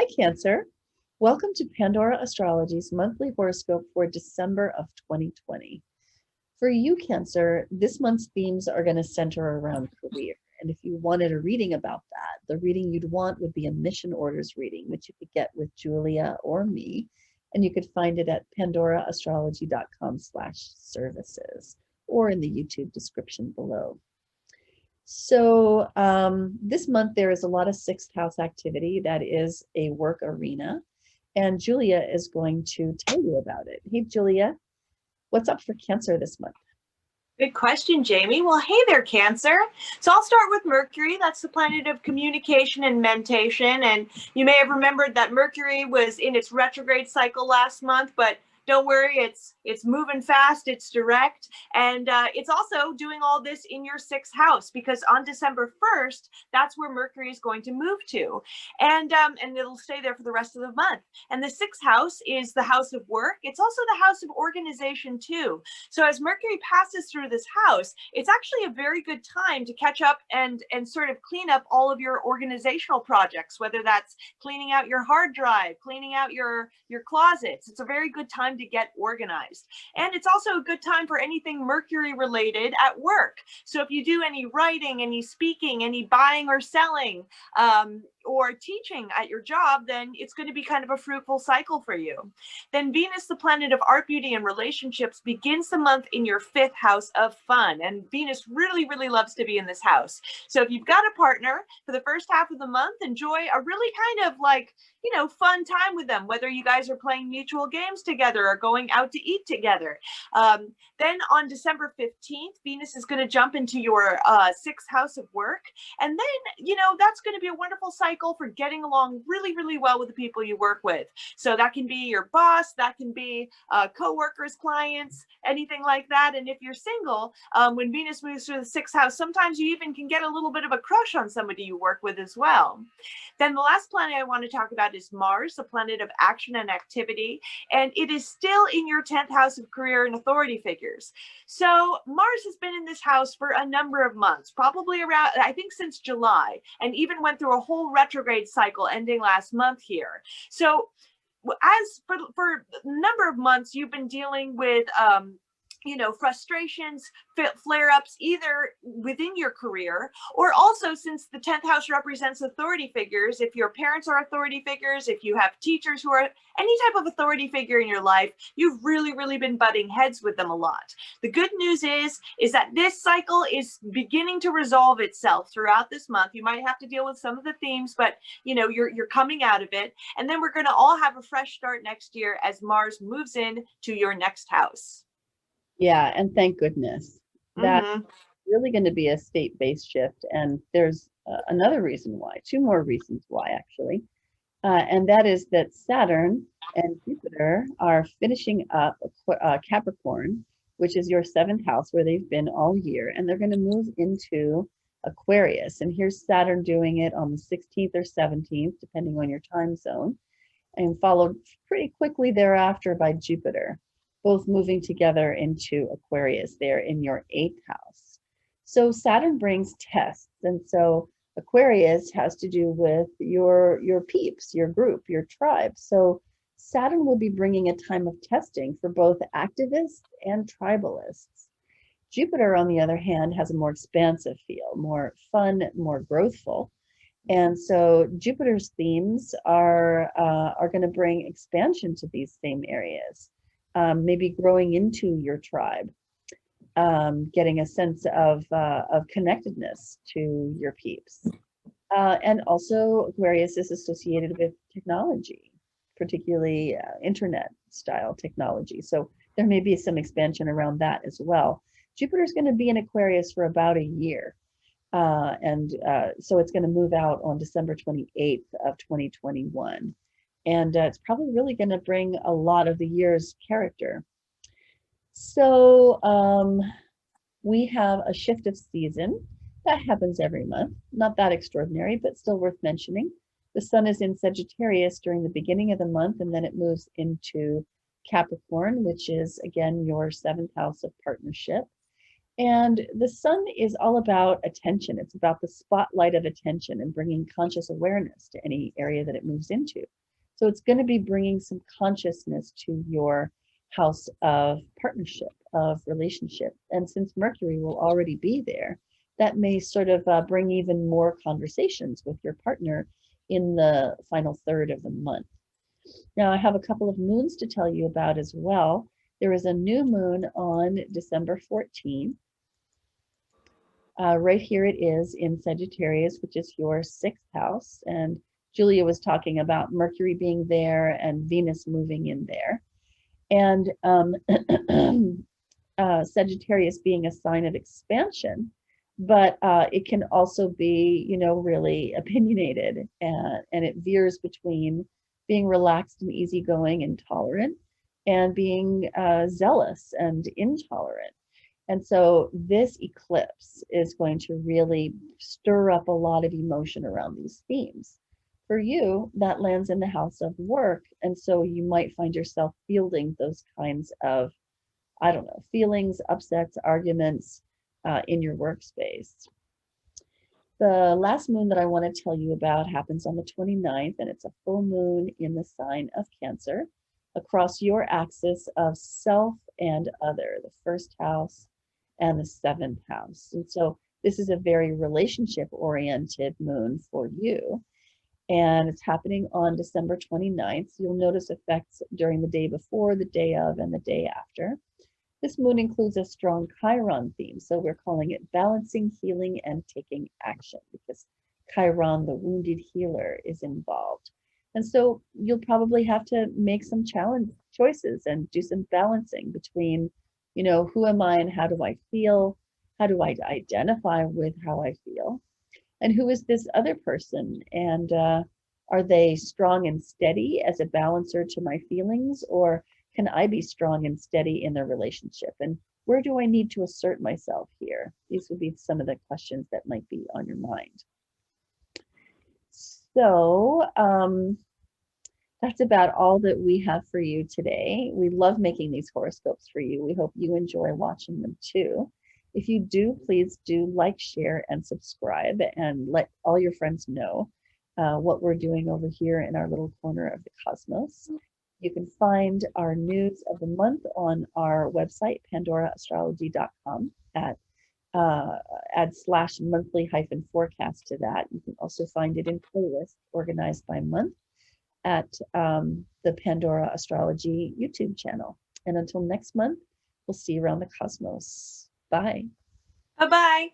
Hi, Cancer. Welcome to Pandora Astrology's monthly horoscope for December of 2020. For you, Cancer, this month's themes are going to center around career. And if you wanted a reading about that, the reading you'd want would be a mission orders reading, which you could get with Julia or me. And you could find it at pandoraastrology.com/services or in the YouTube description below. So this month there is a lot of sixth house activity that is a work arena, and Julia is going to tell you about it. Hey, Julia, what's up for Cancer this month? Good question, Jamie. Well, hey there, Cancer. So I'll start with Mercury. That's the planet of communication and mentation. And you may have remembered that Mercury was in its retrograde cycle last month, but don't worry, it's moving fast, it's direct, and it's also doing all this in your sixth house, because on December 1st, that's where Mercury is going to move to, and it'll stay there for the rest of the month. And the sixth house is the house of work. It's also the house of organization too. So as Mercury passes through this house, it's actually a very good time to catch up and sort of clean up all of your organizational projects, whether that's cleaning out your hard drive, cleaning out your closets. It's a very good time to get organized. And it's also a good time for anything Mercury related at work. So if you do any writing, any speaking, any buying or selling, or teaching at your job, then it's going to be kind of a fruitful cycle for you. Then Venus, the planet of art, beauty, and relationships, begins the month in your fifth house of fun. And Venus really, really loves to be in this house. So if you've got a partner for the first half of the month, enjoy a really kind of like, fun time with them, whether you guys are playing mutual games together or going out to eat together. Then on December 15th, Venus is going to jump into your sixth house of work. And then, that's going to be a wonderful cycle for getting along really, really well with the people you work with. So that can be your boss, that can be co-workers, clients, anything like that. And if you're single, when Venus moves through the sixth house, sometimes you even can get a little bit of a crush on somebody you work with as well. Then the last planet I want to talk about is Mars, the planet of action and activity. And it is still in your 10th house of career and authority figures. So Mars has been in this house for a number of months, probably around, I think, since July, and even went through a whole retrograde cycle ending last month here. So as for a number of months, you've been dealing with frustrations, flare-ups, either within your career, or also, since the 10th house represents authority figures, if your parents are authority figures, if you have teachers who are any type of authority figure in your life, you've really, really been butting heads with them a lot. The good news is that this cycle is beginning to resolve itself throughout this month. You might have to deal with some of the themes, but you're coming out of it. And then we're going to all have a fresh start next year as Mars moves in to your next house. Yeah, and thank goodness. That's really going to be a state-based shift. And there's another reason why, two more reasons why, actually. And that is that Saturn and Jupiter are finishing up Capricorn, which is your seventh house where they've been all year. And they're going to move into Aquarius. And here's Saturn doing it on the 16th or 17th, depending on your time zone, and followed pretty quickly thereafter by Jupiter, both moving together into Aquarius there in your eighth house. So Saturn brings tests. And so Aquarius has to do with your peeps, your group, your tribe. So Saturn will be bringing a time of testing for both activists and tribalists. Jupiter, on the other hand, has a more expansive feel, more fun, more growthful. And so Jupiter's themes are going to bring expansion to these same areas. Maybe growing into your tribe, getting a sense of connectedness to your peeps. And also Aquarius is associated with technology, particularly internet style technology. So there may be some expansion around that as well. Jupiter's going to be in Aquarius for about a year. So it's going to move out on December 28th of 2021. And it's probably really going to bring a lot of the year's character. So we have a shift of season that happens every month. Not that extraordinary, but still worth mentioning. The sun is in Sagittarius during the beginning of the month, and then it moves into Capricorn, which is, again, your seventh house of partnership. And the sun is all about attention. It's about the spotlight of attention and bringing conscious awareness to any area that it moves into. So it's going to be bringing some consciousness to your house of partnership, of relationship. And since Mercury will already be there, that may sort of bring even more conversations with your partner in the final third of the month. Now, I have a couple of moons to tell you about as well. There is a new moon on December 14th. Right here it is in Sagittarius, which is your 6th house. And Julia was talking about Mercury being there and Venus moving in there. And Sagittarius being a sign of expansion, but it can also be, you know, really opinionated, and it veers between being relaxed and easygoing and tolerant and being zealous and intolerant. And so this eclipse is going to really stir up a lot of emotion around these themes. For you, that lands in the house of work. And so you might find yourself fielding those kinds of, I don't know, feelings, upsets, arguments in your workspace. The last moon that I want to tell you about happens on the 29th, and it's a full moon in the sign of Cancer across your axis of self and other, the 1st house and the 7th house. And so this is a very relationship oriented moon for you. And it's happening on December 29th. So you'll notice effects during the day before, the day of, and the day after. This moon includes a strong Chiron theme. So we're calling it balancing, healing, and taking action, because Chiron, the wounded healer, is involved. And so you'll probably have to make some challenge choices and do some balancing between, you know, who am I and how do I feel? How do I identify with how I feel? And who is this other person? And are they strong and steady as a balancer to my feelings? Or can I be strong and steady in the relationship? And where do I need to assert myself here? These would be some of the questions that might be on your mind. So that's about all that we have for you today. We love making these horoscopes for you. We hope you enjoy watching them too. If you do, please do like, share, and subscribe, and let all your friends know what we're doing over here in our little corner of the cosmos. You can find our news of the month on our website, pandoraastrology.com, at /monthly-forecast to that. You can also find it in playlists organized by month at the Pandora Astrology YouTube channel. And until next month, we'll see you around the cosmos. Bye. Bye-bye.